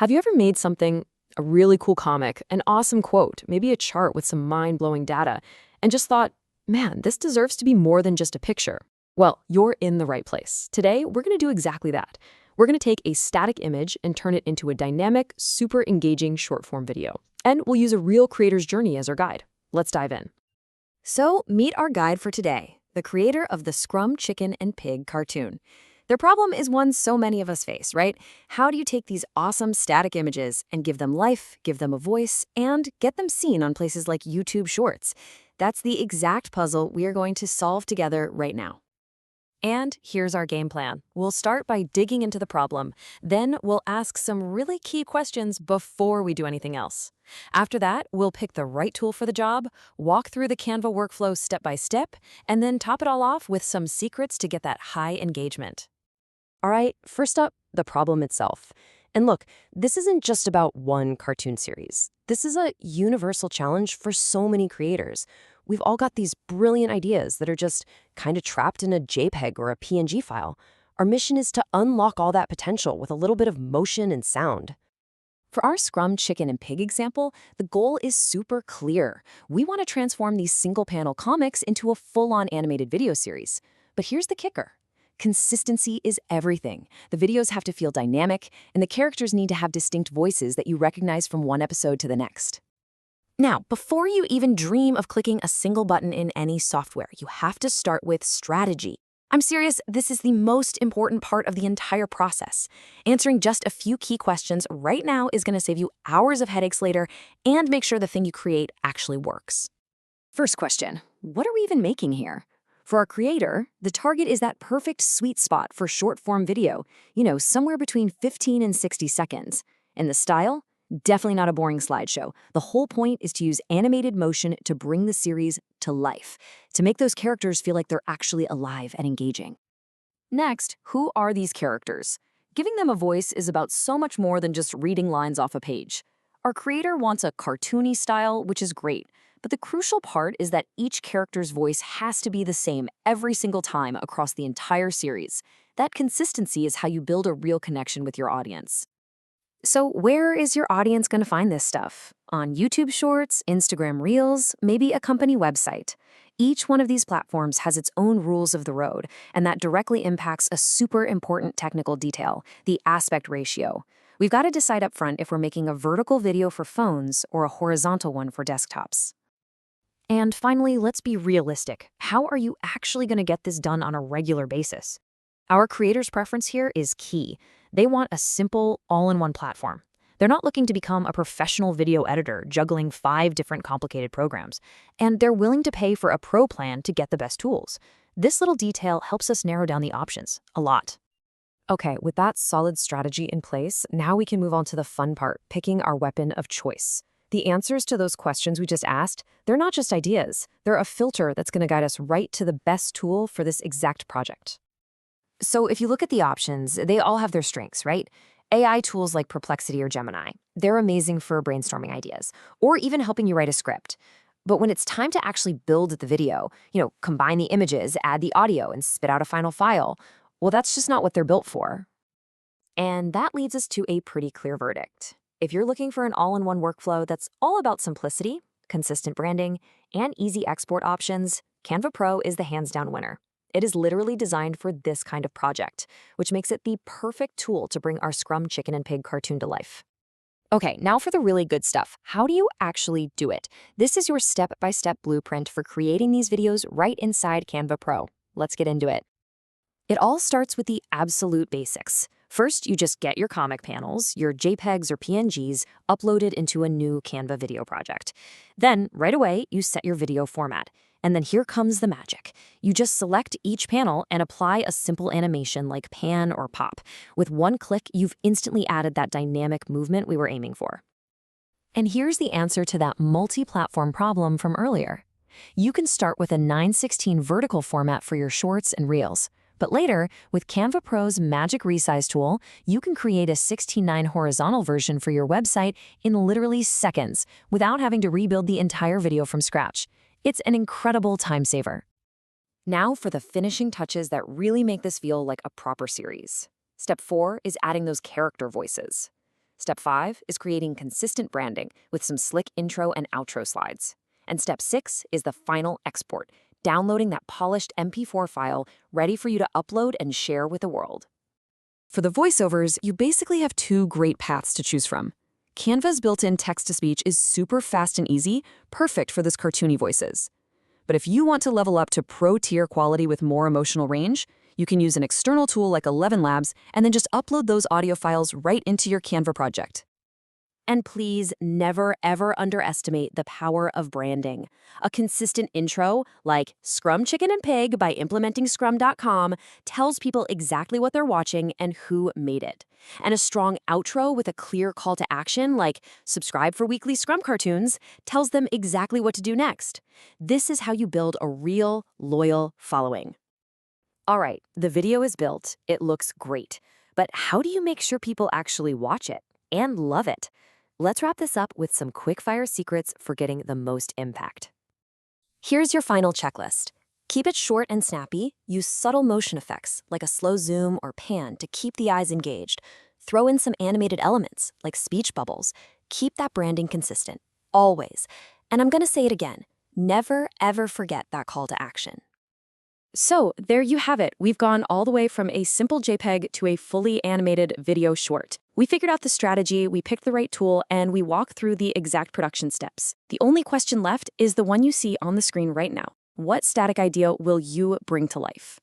Have you ever made something, a really cool comic, an awesome quote, maybe a chart with some mind-blowing data, and just thought, man, this deserves to be more than just a picture? Well, you're in the right place. Today, we're going to do exactly that. We're going to take a static image and turn it into a dynamic, super engaging short-form video. And we'll use a real creator's journey as our guide. Let's dive in. So, meet our guide for today, the creator of the Scrum Chicken and Pig cartoon. Their problem is one so many of us face, right? How do you take these awesome static images and give them life, give them a voice, and get them seen on places like YouTube Shorts? That's the exact puzzle we are going to solve together right now. And here's our game plan. We'll start by digging into the problem. Then we'll ask some really key questions before we do anything else. After that, we'll pick the right tool for the job, walk through the Canva workflow step by step, and then top it all off with some secrets to get that high engagement. All right, first up, the problem itself. And look, this isn't just about one cartoon series. This is a universal challenge for so many creators. We've all got these brilliant ideas that are just kind of trapped in a JPEG or a PNG file. Our mission is to unlock all that potential with a little bit of motion and sound. For our Scrum Chicken and Pig example, the goal is super clear. We want to transform these single-panel comics into a full-on animated video series. But here's the kicker. Consistency is everything. The videos have to feel dynamic, and the characters need to have distinct voices that you recognize from one episode to the next. Now, before you even dream of clicking a single button in any software, you have to start with strategy. I'm serious, this is the most important part of the entire process. Answering just a few key questions right now is going to save you hours of headaches later and make sure the thing you create actually works. First question, what are we even making here? For our creator, the target is that perfect sweet spot for short-form video, somewhere between 15 and 60 seconds. And the style? Definitely not a boring slideshow. The whole point is to use animated motion to bring the series to life, to make those characters feel like they're actually alive and engaging. Next, who are these characters? Giving them a voice is about so much more than just reading lines off a page. Our creator wants a cartoony style, which is great. But the crucial part is that each character's voice has to be the same every single time across the entire series. That consistency is how you build a real connection with your audience. So where is your audience going to find this stuff? On YouTube Shorts, Instagram Reels, maybe a company website. Each one of these platforms has its own rules of the road, and that directly impacts a super important technical detail, the aspect ratio. We've got to decide up front if we're making a vertical video for phones or a horizontal one for desktops. And finally, let's be realistic. How are you actually going to get this done on a regular basis? Our creator's preference here is key. They want a simple, all-in-one platform. They're not looking to become a professional video editor juggling 5 different complicated programs, and they're willing to pay for a pro plan to get the best tools. This little detail helps us narrow down the options a lot. Okay, with that solid strategy in place, now we can move on to the fun part, picking our weapon of choice. The answers to those questions we just asked, they're not just ideas. They're a filter that's going to guide us right to the best tool for this exact project. So if you look at the options, they all have their strengths, right? AI tools like Perplexity or Gemini, they're amazing for brainstorming ideas, or even helping you write a script. But when it's time to actually build the video, combine the images, add the audio, and spit out a final file, well, that's just not what they're built for. And that leads us to a pretty clear verdict. If you're looking for an all-in-one workflow that's all about simplicity, consistent branding, and easy export options, Canva Pro is the hands-down winner. It is literally designed for this kind of project, which makes it the perfect tool to bring our Scrum Chicken and Pig cartoon to life. Okay, now for the really good stuff. How do you actually do it? This is your step-by-step blueprint for creating these videos right inside Canva Pro. Let's get into it. It all starts with the absolute basics. First, you just get your comic panels, your JPEGs or PNGs, uploaded into a new Canva video project. Then, right away, you set your video format. And then here comes the magic. You just select each panel and apply a simple animation like pan or pop. With one click, you've instantly added that dynamic movement we were aiming for. And here's the answer to that multi-platform problem from earlier. You can start with a 9:16 vertical format for your shorts and reels. But later, with Canva Pro's magic Resize tool, you can create a 16:9 horizontal version for your website in literally seconds without having to rebuild the entire video from scratch. It's an incredible time saver. Now for the finishing touches that really make this feel like a proper series. Step 4 is adding those character voices. Step 5 is creating consistent branding with some slick intro and outro slides. And step 6 is the final export, downloading that polished MP4 file ready for you to upload and share with the world. For the voiceovers, you basically have two great paths to choose from. Canva's built-in text-to-speech is super fast and easy, perfect for this cartoony voices. But if you want to level up to pro-tier quality with more emotional range, you can use an external tool like 11 Labs and then just upload those audio files right into your Canva project. And please never, ever underestimate the power of branding. A consistent intro, like Scrum Chicken and Pig by ImplementingScrum.com, tells people exactly what they're watching and who made it. And a strong outro with a clear call to action, like subscribe for weekly Scrum cartoons, tells them exactly what to do next. This is how you build a real, loyal following. All right, the video is built. It looks great. But how do you make sure people actually watch it and love it? Let's wrap this up with some quick-fire secrets for getting the most impact. Here's your final checklist. Keep it short and snappy. Use subtle motion effects, like a slow zoom or pan, to keep the eyes engaged. Throw in some animated elements, like speech bubbles. Keep that branding consistent, always. And I'm going to say it again. Never, ever forget that call to action. So there you have it. We've gone all the way from a simple JPEG to a fully animated video short. We figured out the strategy, we picked the right tool, and we walked through the exact production steps. The only question left is the one you see on the screen right now. What static idea will you bring to life?